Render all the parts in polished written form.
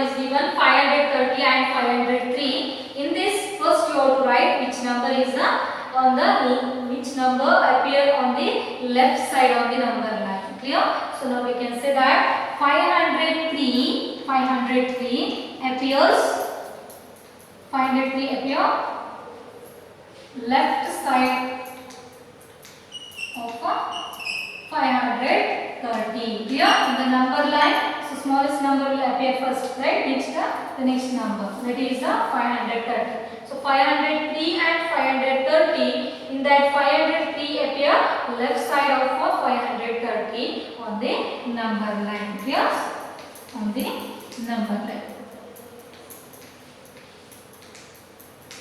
is given 530 and 503. In this, first you have to write which number is the which number appear on the left side of the number line. Clear? So now we can say that 503 appears 503 appear left side of 530. Clear? In the number line, so smallest number will appear first, right? The next number, that is the 530. So 503 and 530. In that 503 appear left side of 530 on the number line. Clear? On the number line.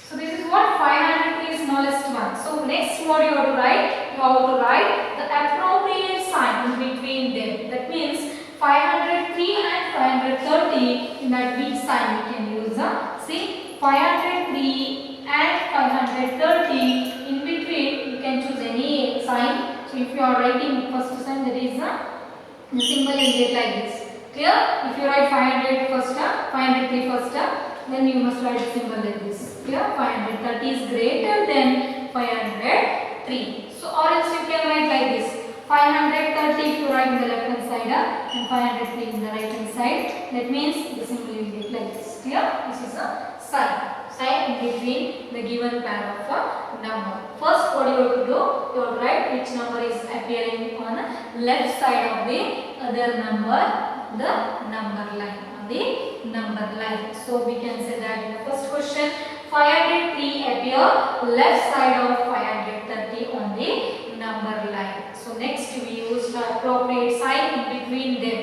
So this is what 503 is smallest one. So next what you have to write? You have to write the appropriate sign in between them. That means 503 and 530. In that which sign we can use? See, 503 and 530. In between you can choose any sign. So if you are writing first sign, that is the symbol will get like this. Clear? If you write 500 first, 503 first, then you must write a symbol like this. Clear? 530 is greater than 503. So or else you can write like this. 530 if you write in the left hand side and 503 in the right hand side. That means the symbol will get like this. Clear? This is a sign. Sign in between the given pair of number. First what you have to do? You have to write which number is appearing on the left side of the other number, the number line. The number line. So we can say that in the first question 503 appear left side of 530 on the number line. So next we use the appropriate sign in between them.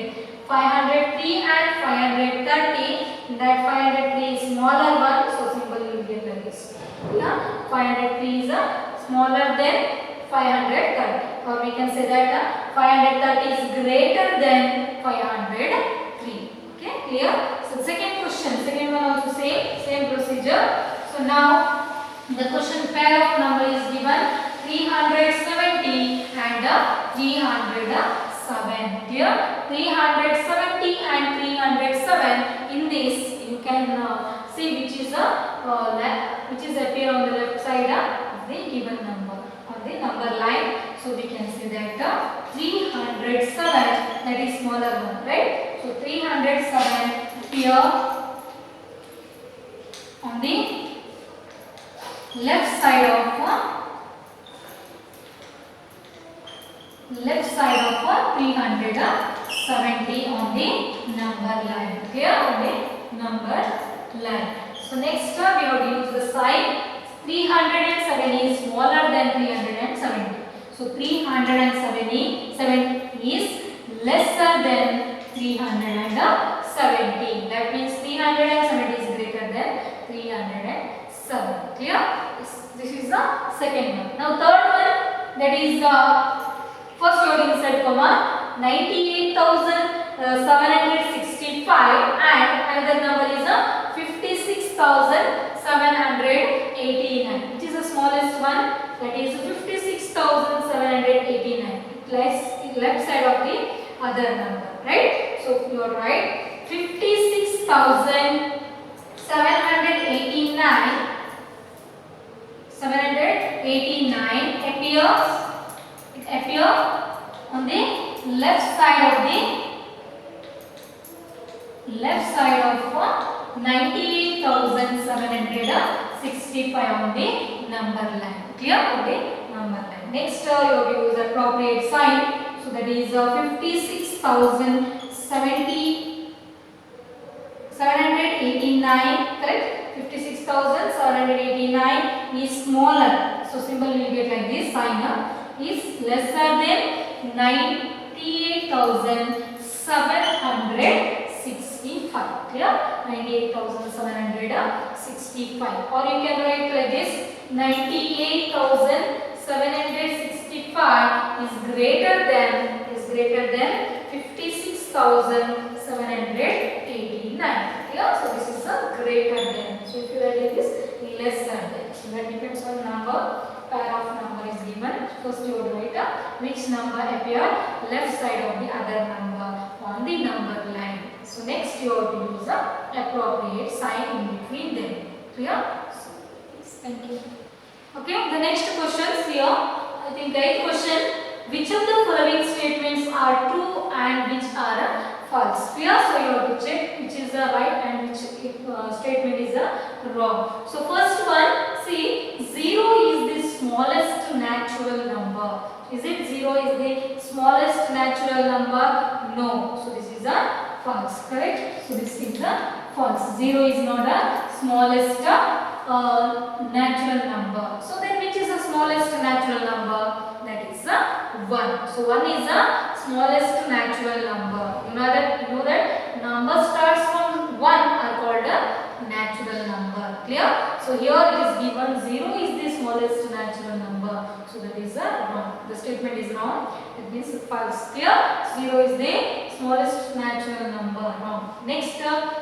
503 and 530. In that 503 is smaller one, so symbol will be like this. Yeah? 503 is smaller than 530. Or we can say that 530 is greater than 503. Okay, clear? So second question, second one also same procedure. So now the question pair of number is given 370 and 307. Here 370 and 307. In this you can see which is appear on the left side of the given number on the number line. So we can say that 307, that is smaller one, right? So 307 appear on the left side of 370 on the number line. Clear? On the number line. So next we have to use the sign. 307 is smaller than 370. So 377 is lesser than 370. That means 370 is greater than 307. Clear? This is the second one. Now third one, that is first you have to insert comma 98,765 and another number is 56,789, which is the smallest one, that is 56,789. Left side of the other number, right? So you are right. 56,789 appear on the left side of 98,765 on the number line. Clear? On the number line. Next you have to use appropriate sign. So that is 56,789, correct? 56,789 is smaller. So symbol will get like this, sign is lesser than 98,765. Clear? 98,765. Or you can write like this, 98,765 is greater than 56,789. Clear? So this is a greater than. So if you write like this, lesser than. So that depends on number. Pair of number is given. First you would write which number appear left side of the other number on the number line. So next you have to use the appropriate sign in between them. Clear? So, yes, thank you. Okay, the next questions here. I think 8th question. Which of the following statements are true and which are false? Clear? So you have to check which is the right and which statement is wrong. So first one, see, 0 is the smallest natural number. Is it 0 is the smallest natural number? No. So this is a false. Correct? So this is the false. 0 is not a smallest natural number. So then which is the smallest natural number? That is 1. So 1 is the smallest natural number. You know that number starts from 1 are called a natural number. Clear? So here it is given 0 is the smallest natural number. So that is wrong. The statement is wrong. It means false. Clear? 0 is the smallest natural number. Wrong. Next,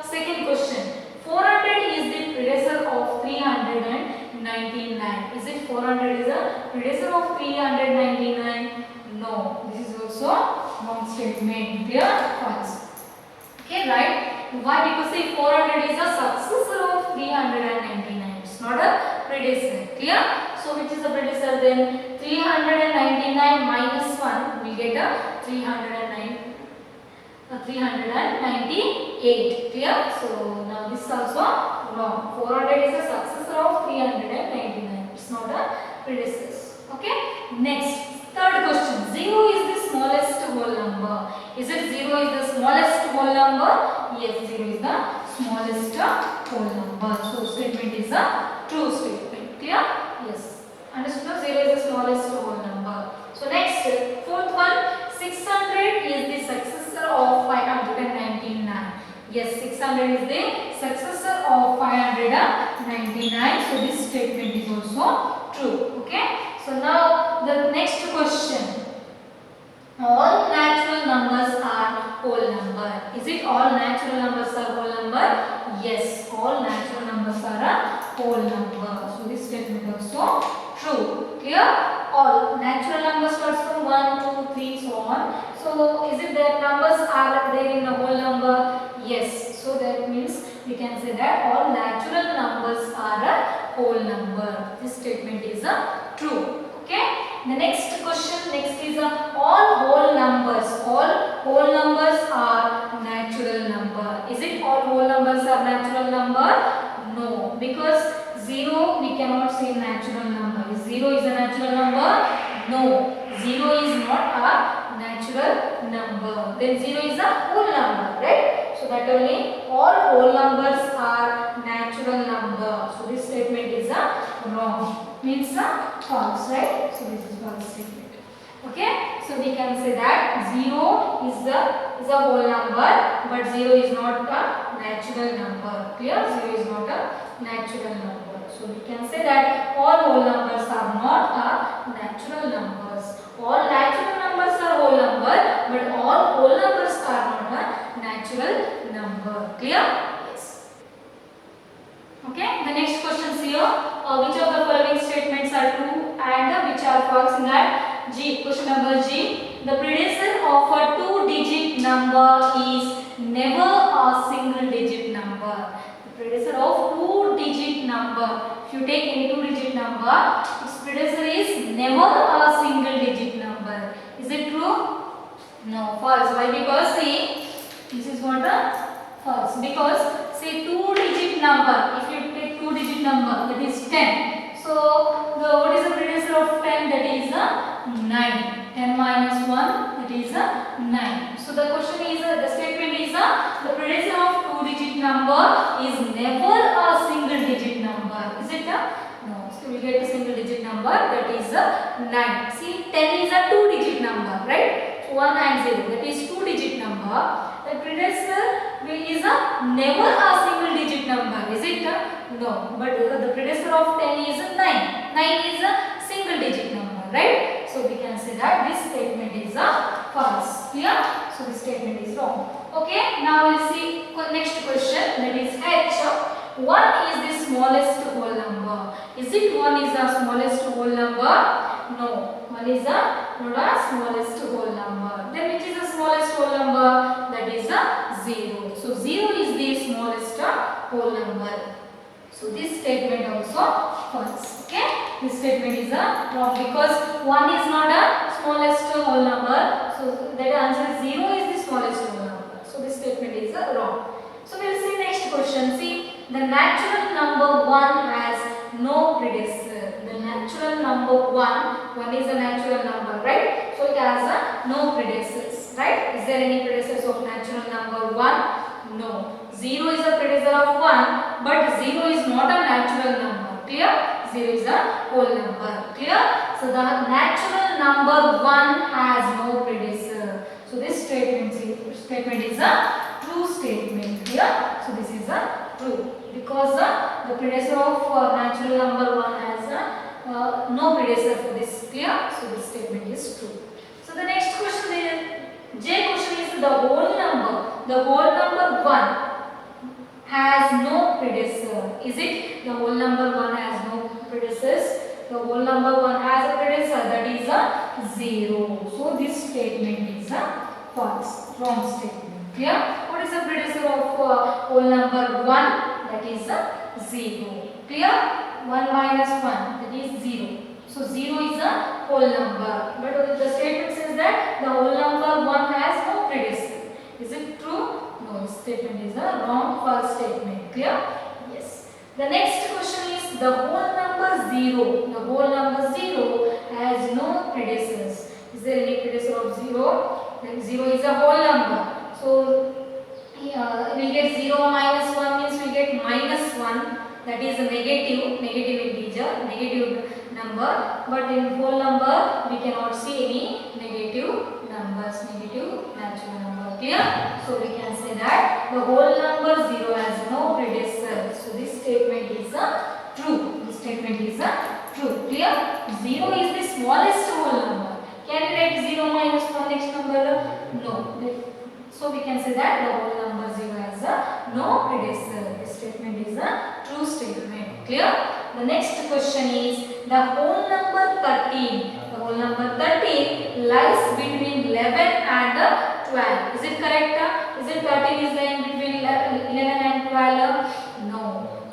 second question. 400 is the predecessor of 399. Is it 400 is a predecessor of 399? No. This is also wrong statement. Clear? False. Okay, right? Why? Because say 400 is a successor of 399. It's not a predecessor. Clear? So which is the predecessor then? 399 minus 1 we get a 398. Clear? So now this is also wrong. 400 is a successor of 399. It's not a predecessor. Okay? Next, third question. 0 is the smallest whole number. Is it 0 is the smallest whole number? Yes, 0 is the smallest whole number. So statement is a true statement. Clear? Yes. Understood? 0 is the smallest whole number. So next, fourth one. 600 is the successor of 599. Yes, 600 is the successor of 599. So this statement is also true. Okay. So now the next question. All natural numbers are whole number. Is it all natural numbers are whole number? Yes, all natural numbers are a whole number. So this statement also true. Clear? All natural numbers starts from 1, 2, 3, so on. So is it that numbers are there in the whole number? Yes. So that means we can say that all natural numbers are a whole number. This statement is true. Okay. The next question next is all whole numbers. All whole numbers are natural number. Is it all whole numbers are natural number? No, because 0 we cannot say natural number. 0 is a natural number? No, 0 is not a natural number. Then 0 is a whole number, right? So that only all whole numbers are natural number. So this statement is wrong. Means false, right? So this is false statement. Okay? So we can say that 0 is a whole number, but 0 is not a natural number. Clear? 0 is not a natural number. So we can say that all whole numbers are not natural numbers. All natural numbers are whole number, but all whole numbers are not a natural number. Clear? Yes. Okay. The next questions here. Which of the following statements are true and which are false in that? G. Question number G. The predecessor of a 2-digit number is never a single-digit number. The predecessor of 2-digit number. If you take any 2-digit number, its predecessor is never a single-digit number. Is it true? No, false. Why? Because see, this is what a false. Because say 2-digit number. If you take 2-digit number, that is 10. So what is the predecessor of 10? That is 9. 10 minus 1, that is 9. So the question is, the statement is the predecessor of 2-digit number is never a single-digit number. Is it? No. So we get a single-digit number, that is 9. See, 10 is a 2-digit number, right? So 1 and 0, that is 2-digit number. The predecessor is never a single-digit number. Is it? No. But the predecessor of 10 is 9. 9 is a single-digit number, right? So we can say that this statement is false. Clear? So this statement is wrong. Okay. Now we'll see next question, that is H. 1 is the smallest whole number. Is it 1 is the smallest whole number? No. 1 is not a smallest whole number. Then which is the smallest whole number? That is 0. So So 0 is the smallest whole number. So this statement also false. Okay, this statement is wrong because 1 is not a smallest whole number. So that answer is 0 is the smallest whole number. So this statement is wrong. So we will see next question. See, the natural number 1 has no predecessor. The natural number 1 is a natural number, right? So it has no predecessors, right? Is there any predecessors of natural number 1? No. 0 is a predecessor of 1, but 0 is not a natural number. Clear? 0 is a whole number. Clear? So the natural number 1 has no predecessor. So this statement is a true statement. Clear? So this is a true because the predecessor of natural number 1 has no predecessor for this. Clear? So this statement is true. So the next question is J question is the whole number. The whole number 1 has no predecessor. Is it? The whole number 1 has no predecessors. The whole number 1 has a predecessor, that is a 0. So this statement is a false, wrong statement. Clear? What is the predecessor of whole number 1? That is a 0. Clear? 1 minus 1, that is 0. So 0 is a whole number. But the statement says that the whole number 1 has no predecessor. Is it true? No, this statement is a wrong, false statement. Clear? Yes. The next question is the whole number 0. The whole number 0 has no predecessors. Is there any predecessor of 0? Then 0 is a whole number. So we get 0 minus 1 means we get minus 1. That is a negative integer, negative number. But in whole number we cannot see any negative numbers, negative natural number. Clear? So we can say that the whole number 0 has no predecessor. So this statement is a true. This statement is a true. Clear? 0 is the smallest whole number. Can we write 0 minus 1 next number? No. So we can say that the whole number 0 has no predecessor. This statement is a true statement. Clear? The next question is the whole number 13. The whole number 13 lies between 11 and 12. Is it correct? Is it 13 is lying between 11 and 12? No.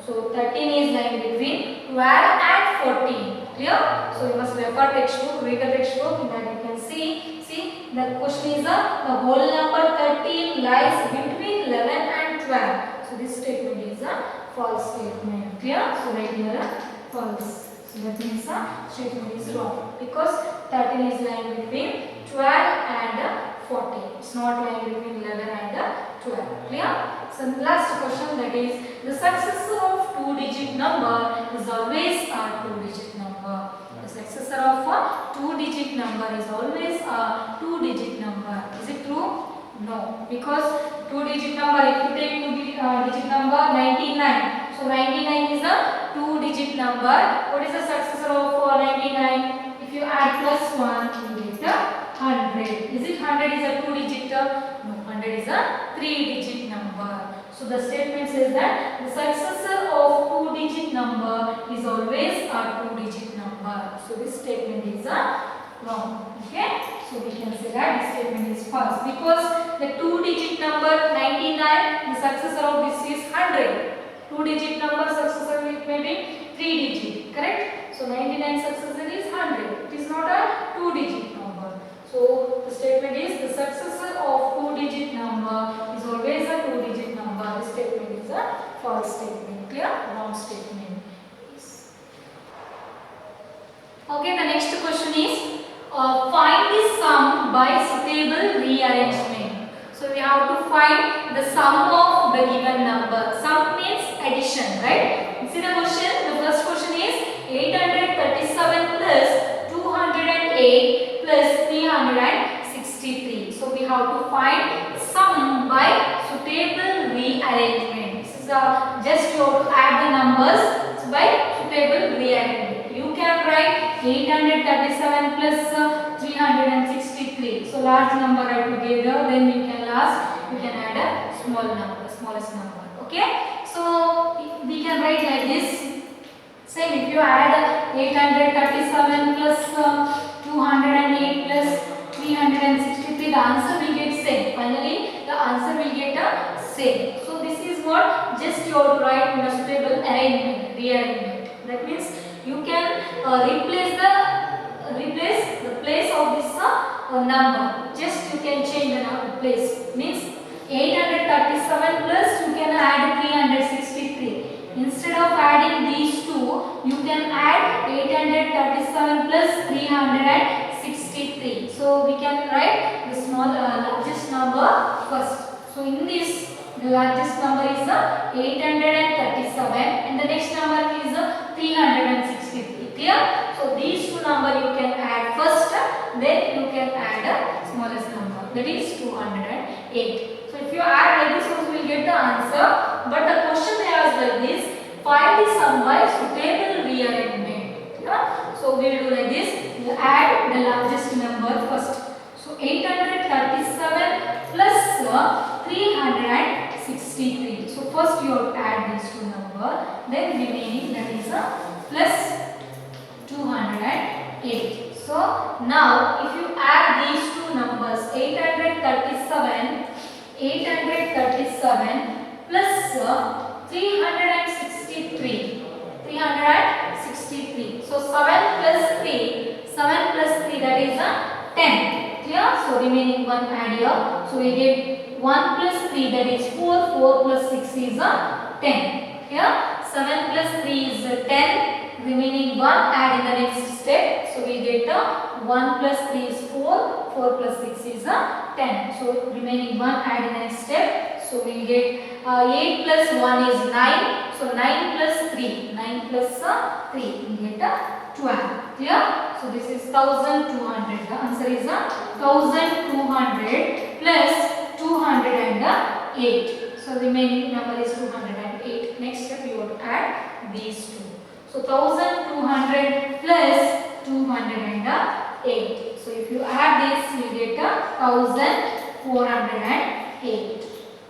So 13 is lying between 12 and 14. Clear? So you must refer textbook, read the textbook, in that you can see. See, the question is the whole number 13 lies between 11 and 12. So this statement is a false statement. Clear? So write here false. So that means the statement is wrong because 13 is lying between 12 and 14. It's not lying between 11 and 12. Clear? So last question, that is the successor of 2-digit number is always a 2-digit number. The successor of a 2-digit number is always a 2-digit number. Is it true? No, because 2-digit number, if you take 2-digit number 99, so 99 is a 2-digit number. What is the successor of 99? If you add plus 1, you get 100. Is it 100 is a 2-digit? No, 100 is a 3-digit number. So the statement says that the successor of 2-digit number is always a 2-digit number. So this statement is wrong. Okay? So we can say that this statement is false because the 2-digit number 99, the successor of this is 100. 2-digit number successor will be 3-digit. Correct? So 99 successor is 100. It is not a 2-digit number. So the statement is the successor of 2-digit number is always a 2-digit number. This statement is a false statement. Clear? Wrong statement. Yes. Okay, the next question is find the sum by suitable rearrangement. So we have to find the sum of the given number. Sum means addition, right? See the question. The first question is 837 plus 208 plus 363. So we have to find sum by suitable rearrangement. This is just you have to add the numbers by suitable rearrangement. You can write 837 plus 363. So large number right together, then you can add a small number, smallest number. Okay? So we can write like this. Same, if you add 837 plus 208 plus 363, the answer will get same. Finally, the answer will get a same. So this is what just you have to write in a suitable arrangement, rearrangement. That means you can replace the place of this number. Just you can change the place. Means 837 plus you can add 363. Instead of adding these two, you can add 837 plus 363. So we can write the largest number first. So in this, the largest number is 837 and the next number is 363. Clear? So these two numbers you can add first, then you can add the smallest number, that is 208. So if you add like this, you will get the answer. But the question here is like this: find the sum by suitable rearrangement. Yeah? So we will do like this: we will add the largest number first. So 837 plus 363. So first you have to add these two numbers. Then remaining, that is plus 208. So now if you add these two numbers, 837 plus 363. So 7 plus 3, that is 10. Clear? So remaining one add here. So we get 1 plus 3, that is 4. 4 plus 6 is 10. Here 7 plus 3 is 10. Remaining 1 add in the next step. So we get 1 plus 3 is 4. 4 plus 6 is 10. So remaining 1 add in the next step. So we get 8 plus 1 is 9. So 9 plus 3. 9 plus 3. We get 12. Clear? So this is 1200. The answer is 1200 plus 208. So remaining number is 208. Next step you have to add these two. So 1200 plus 208. So if you add this, you get 1408.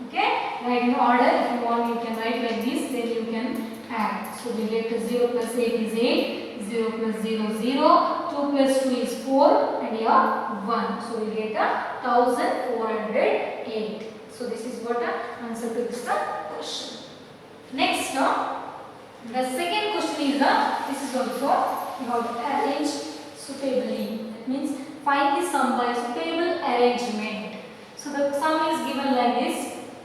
Okay, write in order. If you want, you can write like this, then you can add. So we get 0 plus 8 is 8, 0 plus 0 0, 2 plus 2 is 4, and here 1. So we get 1408. So this is what answer to this question. Next, the second question is this is also you have to arrange suitably. That means find the sum by suitable arrangement. So the sum is given like this: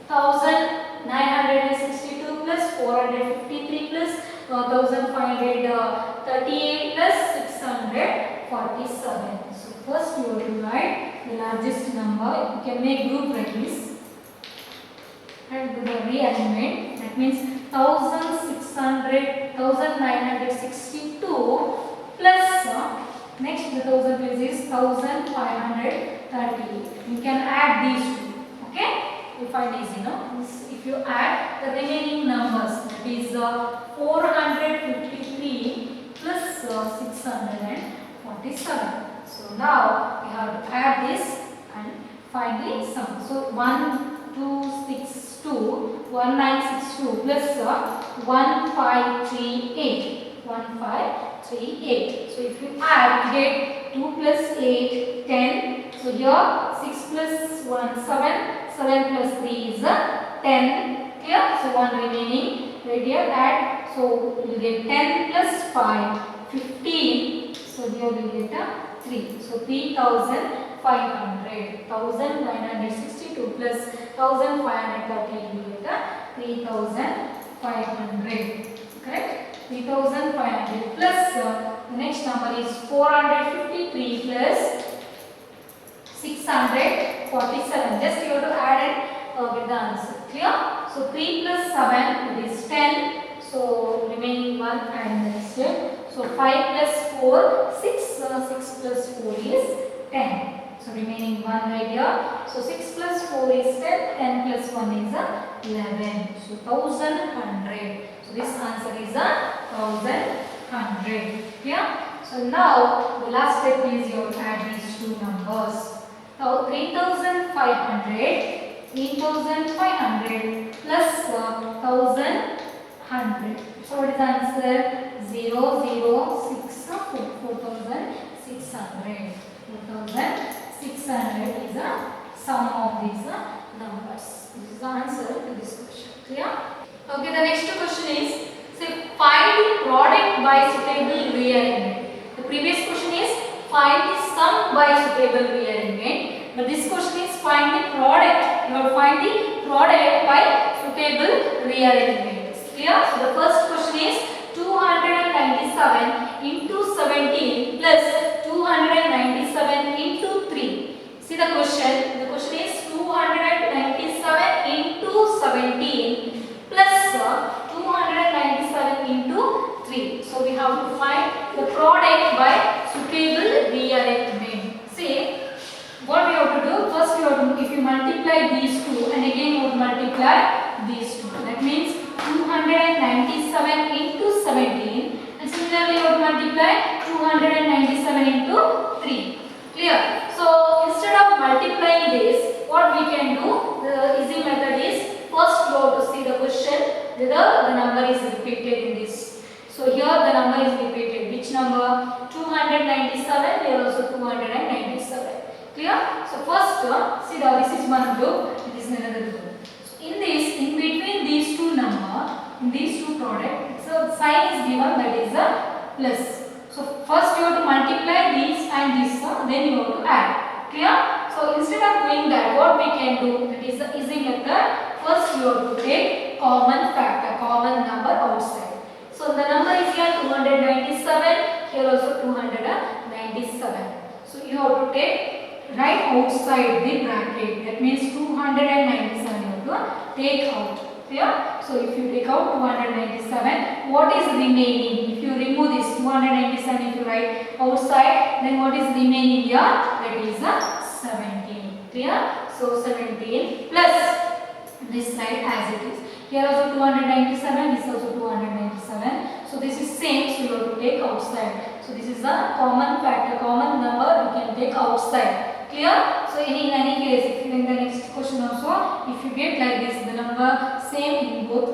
1962 plus 453 plus 1538 plus 647. So first you have to write the largest number. You can make group like this and do the rearrangement. That means 1962 plus next the 1000 place is 1538. You can add these two. Okay, you find easy, no? If you add the remaining numbers, that is 453 plus 647. So now we have to add this and find the sum. So 1962 plus 1538. 1538. So if you add, you get 2 plus 8, 10. So here 6 plus 1, 7. 7 plus 3 is 10. Here, so 1 remaining. Right here add. So you get 10 plus 5, 15. So here we get 3. So 3500. 1962 plus 1530 you get 3500. Correct? 3500 plus the next number is 453 plus 647. Just you have to add and get the answer. Clear? So 3 plus 7 it is 10. So remaining 1 and the next step. So 5 plus 4 6. 6 plus 4 is 10. So remaining 1 right here. So 6 plus 4 is 10. 10 plus 1 is 11. So 1100. So this answer is 1100. Yeah. So now the last step is you have to add these two numbers. Now 3500 plus 1100. So what is the answer? 0064. 4600. 4600 is the sum of these numbers. This is the answer to this question. Clear? Okay, the next question is, say, find the product by suitable rearrangement. The previous question is find the sum by suitable rearrangement, but this question is find the product. You have to find the product by suitable rearrangement. Clear? So the first question is 297 into 17 plus 297 into 3. See the question. The question is 297 into 17 plus 297 into 3. So we have to find the product by suitable rearrangement. See, what we have to do? First we have to, if you multiply these two and again you have to multiply these two. That means 297 into 17 and similarly you have to multiply 297 into 3. Clear? So instead of multiplying this, what we can do, the easy method is, first you have to see the question whether the number is repeated in this. So here the number is repeated. Which number? 297, here also 297. Clear? So first see this is one group, this is another group. So in this, in between these two number, in these two products, so sign is given, that is a plus. So first you have to multiply these and this, then you have to add. Clear? So instead of doing that, what we can do, that is the easy method. First you have to take common factor, common number outside. So the number is here 297, here also 297. So you have to take right outside the bracket. That means 297 you have to take out. Clear? So if you take out 297, what is remaining? If you remove this 297, if you write outside, then what is remaining here? That is 17. Clear? So 17 plus this side as it is. Here also 297, this also 297. So this is same, so you have to take outside. So this is a common factor, common number you can take outside. Clear? So in any case, if you in the next question also, if you get like this, the number same in both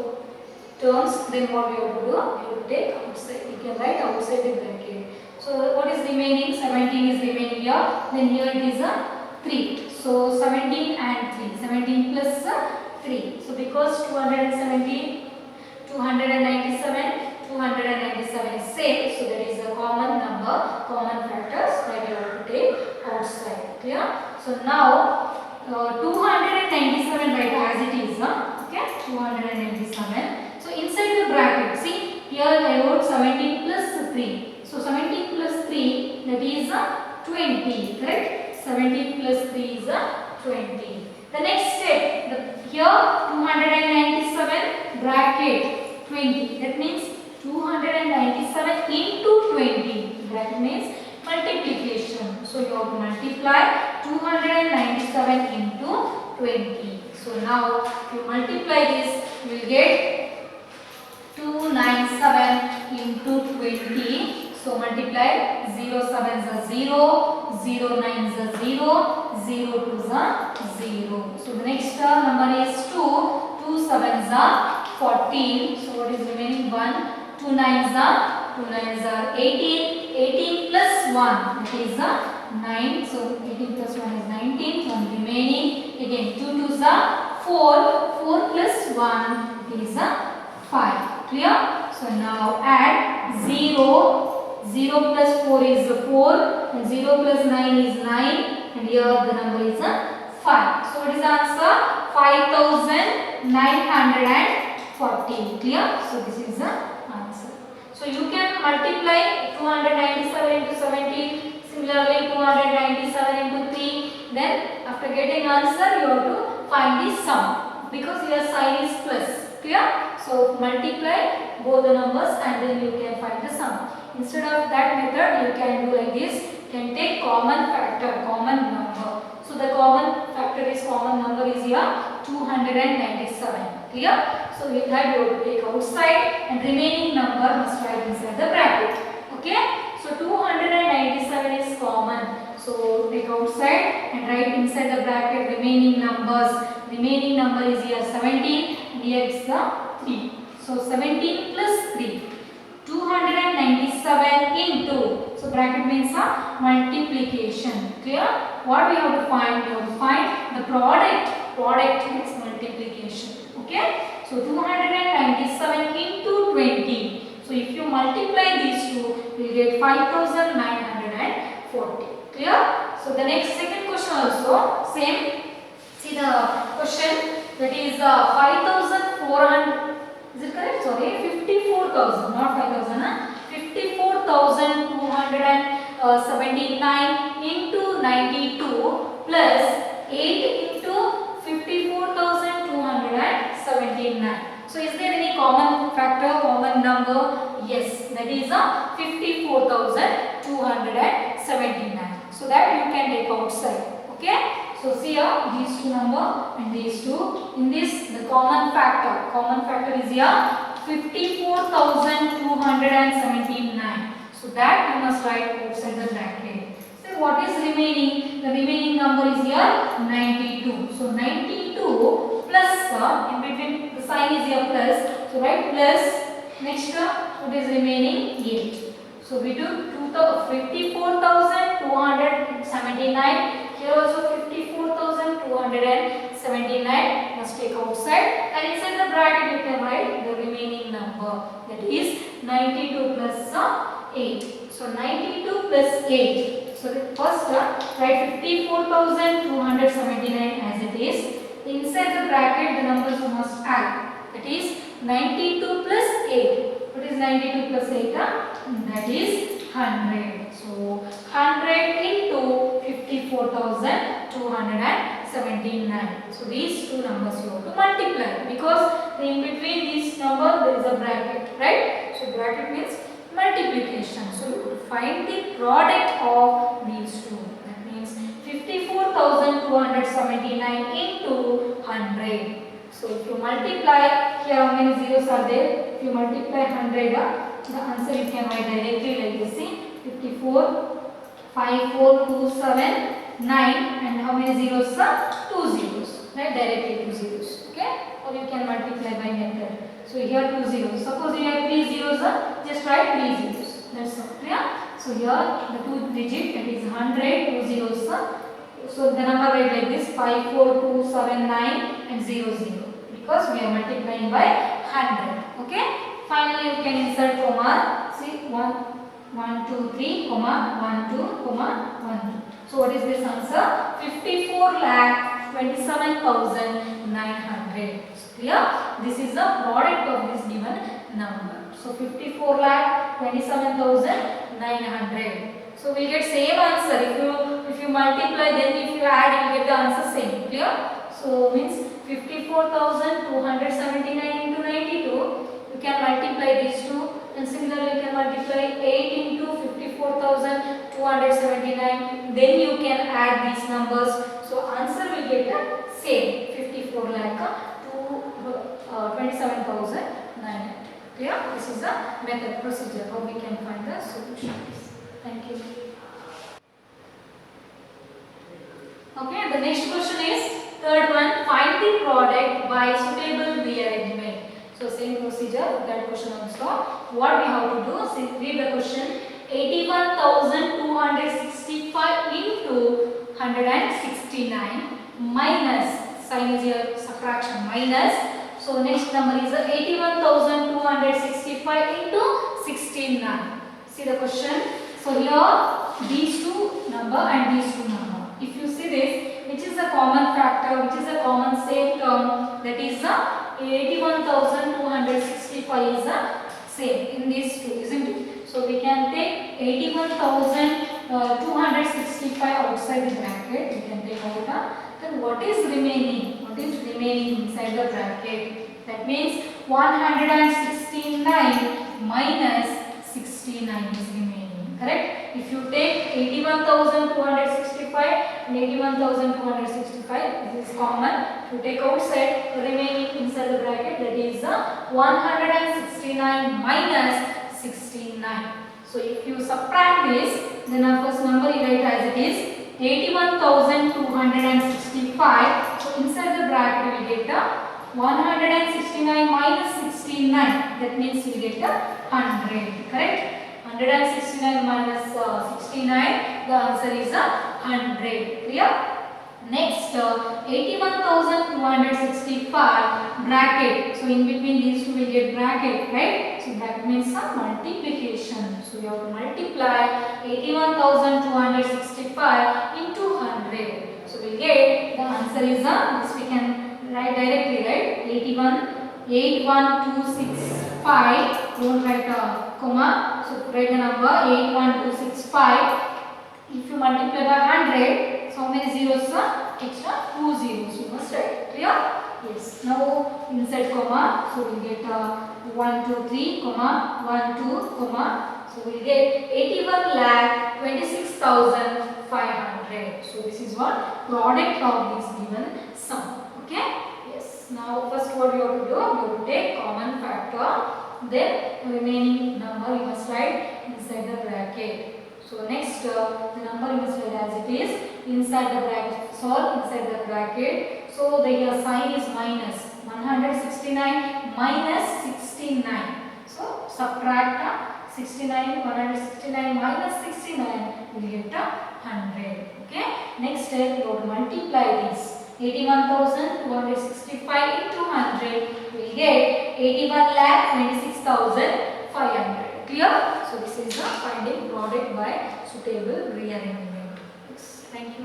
terms, then what you have to do? You have to take outside. You can write outside the bracket. So what is remaining? 17 is remaining here. Then here it is a 3. So 17 and 3. 17 plus 3. So because 217, 297, 297 is same. So there is a common number, common factors that you have to take outside. Clear? So now 297 write as it is. Okay? 297. So inside the bracket, see here I wrote 17 plus 3. So 17 plus 3, that is 20. Correct? 17 plus 3 is 20. The next step, here 297 bracket 20. That means 297 into 20. That means multiplication. So you have to multiply 297 into 20. So now if you multiply this, you will get 297 into 20. So multiply 0 7s are 0, 0 9s are 0, 0 2s are 0. So the next number is 2, 2 7s are 14. So what is remaining? 1, 2 9s are 18, 18 plus 1 that is 9. So 18 plus 1 is 19. So remaining again 2 2s are 4, 4 plus 1 is 5. Clear? So now add 0. 0 plus 4 is 4 and 0 plus 9 is 9 and here the number is 5. So what is the answer? 5940. Clear? So this is the answer. So you can multiply 297 into 17, similarly 297 into 3. Then after getting answer you have to find the sum because your sign is plus. Clear? So multiply both the numbers and then you can find the sum. Instead of that method, you can do like this. You can take common factor, common number. So the common factor is common number is here 297. Clear? So with that you have to take outside and remaining number must write inside the bracket. Okay? So 297 is common. So take outside and write inside the bracket remaining numbers. Remaining number is here 17 and here it's the 3. So 17 plus 3. 297 into, so bracket means a multiplication. Clear? What we have to find? We have to find the product product means multiplication. Okay, so 297 into 20. So if you multiply these two, you will get 5940. Clear? So the next second question also same. See the question, that is 5400. Is it correct? Sorry, 54,000, not 5,000. 54,279 into 92 plus 8 into 54,279. So is there any common factor, common number? Yes, that is 54,279. So that you can take outside. Okay. So see here these two number and these two. In this the common factor is here 54,279. So that you must write outside the bracket. So what is remaining? The remaining number is here 92. So 92 plus in between the sign is here plus. So write plus. Next what is remaining? 8. So we do 54,279. Here also 54,279 must take outside, and inside the bracket you can write the remaining number, that is 92 plus 8. So 92 plus 8. So first write 54,279 as it is. Inside the bracket the numbers you must add, that is 92 plus 8. What is 92 plus 8? That is 100. So 100 into 54,279. So these two numbers you have to multiply, because in between these number there is a bracket, right? So bracket means multiplication. So you have to find the product of these two. That means 54,279 into 100. So if you multiply, here how many zeros are there? If you multiply 100, the answer you can write directly like this. See, 54, 5, 4, 2, 7, 9, and how many zeros? 2 zeros. Right, directly 2 zeros. Okay, or you can multiply by method. So here 2 zeros. Suppose you have 3 zeros, just write 3 zeros. That's all. Clear? So here the 2 digit, that is 100, 2 zeros. So the number write like this: 5, 4, 2, 7, 9, and 0, 0. Because we are multiplying by 100. Okay. Finally, you can insert comma. See, 1, 2, 3, comma, 1, 2, comma, 1, 2. So what is this answer? 54,27,900. Clear? This is the product of this given number. So 54,27,900. So we get same answer. If you multiply, then if you add, you get the answer same. Clear? So means 54,279 into 92. You can multiply these two, and similarly you can multiply 8 into 54,279. Then you can add these numbers. So answer will get the same, 54,27,900. Clear? This is the method procedure how we can find the solutions. Thank you. Okay, the next question is third one. Find the product by suitable rearrangement. So same procedure, that question also. What we have to do? See, read the question. 81,265 into 169 minus, sign is here subtraction, minus. So next number is 81,265 into 69. See the question. So here these two number and these two number. If you see this, which is a common factor, which is a common same term, that is 81,265 is same in these two, isn't it? So we can take 81,265 outside the bracket. We can take out. Then what is remaining? What is remaining inside the bracket? That means 169 minus 69 is remaining. Correct? If you take 81,265 and 81,265, this is common. If you take outside, the remaining inside the bracket, that is 169 minus 69. So if you subtract this, then our first number you write as it is 81,265. So inside the bracket we get 169 minus 69. That means we get 100. Correct? 169 minus 69. The answer is 100. Clear? Next, 81,265 bracket. So in between these two we get bracket, right? So that means some multiplication. So we have to multiply 81,265 into 100. So we get the answer is this we can write directly, right? 81265. Don't write a comma. So write the number 81265. If you multiply by 100, so how many zeros are? Extra 2 zeros. You must write. Clear? Yes. Now inside comma, so we get 1, 2, 3, comma 1, 2, comma. So we get 81,26,500. So this is what product of this given sum. Okay? Yes. Now first what you have to do? You have to take common factor. Then remaining number you must write inside the bracket. So next the number you must write as it is inside the bracket. Solve inside the bracket. So the sign is minus 169 minus 69. So subtract 69 169 minus 69 will get 100. Okay. Next step you have to multiply this. 81,265 into 100 will get 81,26,500. Clear? So this is the finding product by suitable rearrangement. Yes. Thank you.